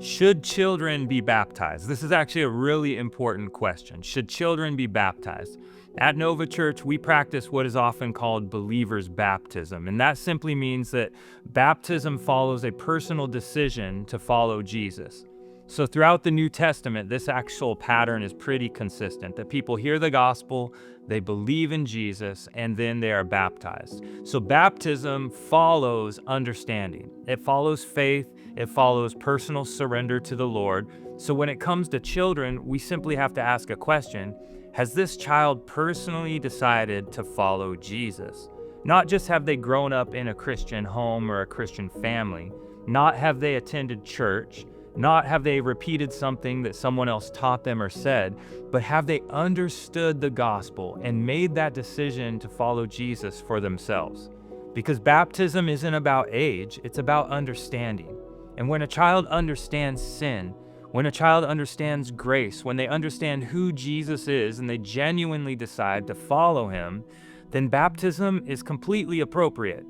Should children be baptized? This is actually a really important question. Should children be baptized? At Nova Church, we practice what is often called believer's baptism, and that simply means that baptism follows a personal decision to follow Jesus. So throughout the New Testament, this actual pattern is pretty consistent, that people hear the gospel, they believe in Jesus, and then they are baptized. So baptism follows understanding. It follows faith. It follows personal surrender to the Lord. So when it comes to children, we simply have to ask a question: has this child personally decided to follow Jesus? Not just have they grown up in a Christian home or a Christian family, not have they attended church, not have they repeated something that someone else taught them or said, but have they understood the gospel and made that decision to follow Jesus for themselves? Because baptism isn't about age, it's about understanding. And when a child understands sin, when a child understands grace, when they understand who Jesus is and they genuinely decide to follow him, then baptism is completely appropriate.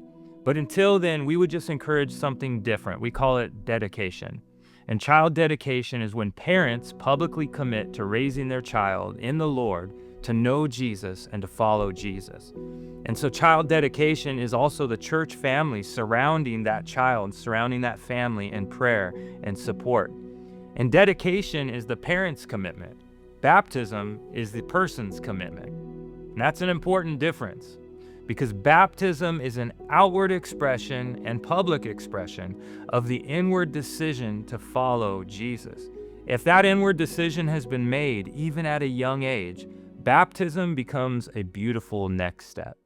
But until then, we would just encourage something different. We call it dedication. And child dedication is when parents publicly commit to raising their child in the Lord to know Jesus and to follow Jesus. And so child dedication is also the church family surrounding that child, surrounding that family in prayer and support. And dedication is the parent's commitment. Baptism is the person's commitment. And that's an important difference, because baptism is an outward expression and public expression of the inward decision to follow Jesus. If that inward decision has been made, even at a young age, baptism becomes a beautiful next step.